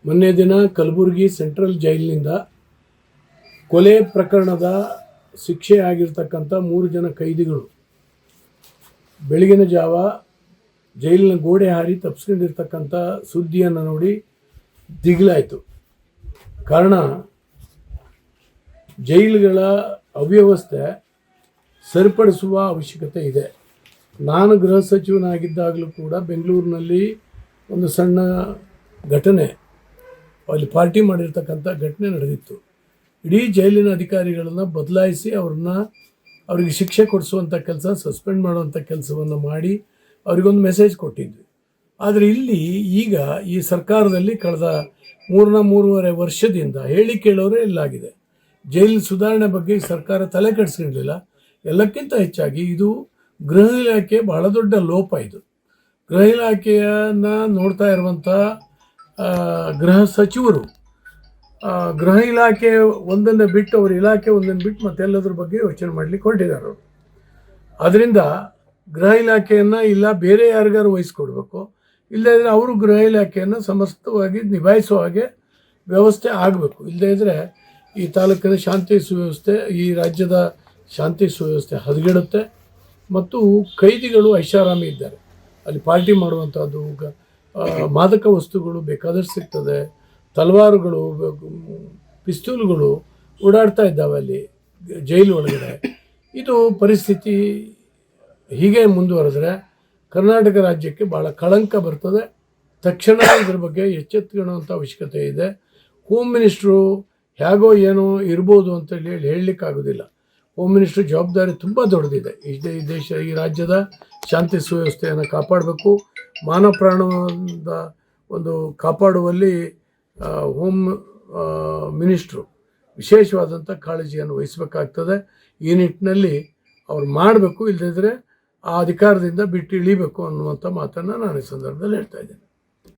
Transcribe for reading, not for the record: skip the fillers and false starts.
ಮೊನ್ನೆ ದಿನ ಕಲಬುರಗಿ ಸೆಂಟ್ರಲ್ ಜೈಲಿನಿಂದ ಕೊಲೆ ಪ್ರಕರಣದ ಶಿಕ್ಷೆ ಆಗಿರ್ತಕ್ಕಂಥ 3 ಜನ ಕೈದಿಗಳು ಬೆಳಗಿನ ಜಾವ ಜೈಲಿನ ಗೋಡೆ ಹಾರಿ ತಪ್ಪಿಸ್ಕೊಂಡಿರ್ತಕ್ಕಂಥ ಸುದ್ದಿಯನ್ನು ನೋಡಿ ದಿಗಿಲಾಯಿತು. ಕಾರಣ ಜೈಲುಗಳ ಅವ್ಯವಸ್ಥೆ ಸರಿಪಡಿಸುವ ಅವಶ್ಯಕತೆ ಇದೆ. ನಾನು ಗೃಹ ಸಚಿವನಾಗಿದ್ದಾಗಲೂ ಕೂಡ ಬೆಂಗಳೂರಿನಲ್ಲಿ ಒಂದು ಸಣ್ಣ ಘಟನೆ, ಅಲ್ಲಿ ಪಾರ್ಟಿ ಮಾಡಿರ್ತಕ್ಕಂಥ ಘಟನೆ ನಡೆದಿತ್ತು. ಇಡೀ ಜೈಲಿನ ಅಧಿಕಾರಿಗಳನ್ನು ಬದಲಾಯಿಸಿ ಅವರಿಗೆ ಶಿಕ್ಷೆ ಕೊಡಿಸುವಂಥ ಕೆಲಸ, ಸಸ್ಪೆಂಡ್ ಮಾಡುವಂಥ ಕೆಲಸವನ್ನು ಮಾಡಿ ಅವರಿಗೊಂದು ಮೆಸೇಜ್ ಕೊಟ್ಟಿದ್ವಿ. ಆದರೆ ಇಲ್ಲಿ ಈಗ ಈ ಸರ್ಕಾರದಲ್ಲಿ ಕಳೆದ 3.5 ವರ್ಷದಿಂದ ಹೇಳಿ ಕೇಳೋರೇ ಇಲ್ಲಾಗಿದೆ. ಜೈಲು ಸುಧಾರಣೆ ಬಗ್ಗೆ ಈ ಸರ್ಕಾರ ತಲೆ ಕೆಡಿಸ್ಕೊಂಡಿಲ್ಲ. ಎಲ್ಲಕ್ಕಿಂತ ಹೆಚ್ಚಾಗಿ ಇದು ಗೃಹ ಇಲಾಖೆ ಬಹಳ ದೊಡ್ಡ ಲೋಪ. ಇದು ಗೃಹ ಇಲಾಖೆಯನ್ನು ನೋಡ್ತಾ ಇರುವಂಥ ಗೃಹ ಸಚಿವರು ಗೃಹ ಇಲಾಖೆ ಒಂದನ್ನು ಬಿಟ್ಟು, ಅವ್ರ ಇಲಾಖೆ ಒಂದನ್ನು ಬಿಟ್ಟು ಮತ್ತೆಲ್ಲದ್ರ ಬಗ್ಗೆ ಯೋಚನೆ ಮಾಡಲಿಕ್ಕೆ ಹೊರಟಿದ್ದಾರೆ ಅವರು. ಅದರಿಂದ ಗೃಹ ಇಲಾಖೆಯನ್ನು ಇಲ್ಲ ಬೇರೆ ಯಾರಿಗಾರು ವಹಿಸ್ಕೊಡ್ಬೇಕು, ಇಲ್ಲದೇ ಅವರು ಗೃಹ ಇಲಾಖೆಯನ್ನು ಸಮಸ್ತವಾಗಿ ನಿಭಾಯಿಸುವ ಹಾಗೆ ವ್ಯವಸ್ಥೆ ಆಗಬೇಕು. ಇಲ್ಲದೇ ಇದ್ದರೆ ಈ ತಾಲೂಕಿನ ಶಾಂತಿ ಸುವ್ಯವಸ್ಥೆ, ಈ ರಾಜ್ಯದ ಶಾಂತಿ ಸುವ್ಯವಸ್ಥೆ ಹದಗೆಡುತ್ತೆ. ಮತ್ತು ಕೈದಿಗಳು ಐಷಾರಾಮಿ ಇದ್ದಾರೆ, ಅಲ್ಲಿ ಪಾರ್ಟಿ ಮಾಡುವಂಥದ್ದು, ಮಾದಕ ವಸ್ತುಗಳು ಬೇಕಾದಷ್ಟು ಸಿಗ್ತದೆ, ತಲವಾರುಗಳು, ಪಿಸ್ತೂಲ್ಗಳು ಓಡಾಡ್ತಾ ಇದ್ದಾವೆ ಅಲ್ಲಿ ಜೈಲು ಒಳಗಡೆ. ಇದು ಪರಿಸ್ಥಿತಿ ಹೀಗೆ ಮುಂದುವರೆದರೆ ಕರ್ನಾಟಕ ರಾಜ್ಯಕ್ಕೆ ಭಾಳ ಕಳಂಕ ಬರ್ತದೆ. ತಕ್ಷಣ ಇದರ ಬಗ್ಗೆ ಎಚ್ಚೆತ್ತುಕೊಳ್ಳುವಂಥ ಅವಶ್ಯಕತೆ ಇದೆ. ಹೋಮ್ ಮಿನಿಸ್ಟ್ರು ಹೇಗೋ ಏನೋ ಇರ್ಬೋದು ಅಂತೇಳಿ ಹೇಳಲಿಕ್ಕಾಗೋದಿಲ್ಲ. ಹೋಮ್ ಮಿನಿಸ್ಟ್ರ್ ಜವಾಬ್ದಾರಿ ತುಂಬ ದೊಡ್ಡದಿದೆ. ಈ ದೇಶ, ಈ ರಾಜ್ಯದ ಶಾಂತಿ ಸುವ್ಯವಸ್ಥೆಯನ್ನು ಕಾಪಾಡಬೇಕು. ಮಾನವ ಪ್ರಾಣದ ಒಂದು ಕಾಪಾಡುವಲ್ಲಿ ಹೋಮ್ ಮಿನಿಸ್ಟ್ರು ವಿಶೇಷವಾದಂಥ ಕಾಳಜಿಯನ್ನು ವಹಿಸಬೇಕಾಗ್ತದೆ. ಈ ನಿಟ್ಟಿನಲ್ಲಿ ಅವ್ರು ಮಾಡಬೇಕು, ಇಲ್ಲದಿದ್ದರೆ ಆ ಅಧಿಕಾರದಿಂದ ಬಿಟ್ಟು ಇಳಿಬೇಕು ಅನ್ನುವಂಥ ಮಾತನ್ನು ನಾನು ಈ ಸಂದರ್ಭದಲ್ಲಿ ಹೇಳ್ತಾ ಇದ್ದೇನೆ.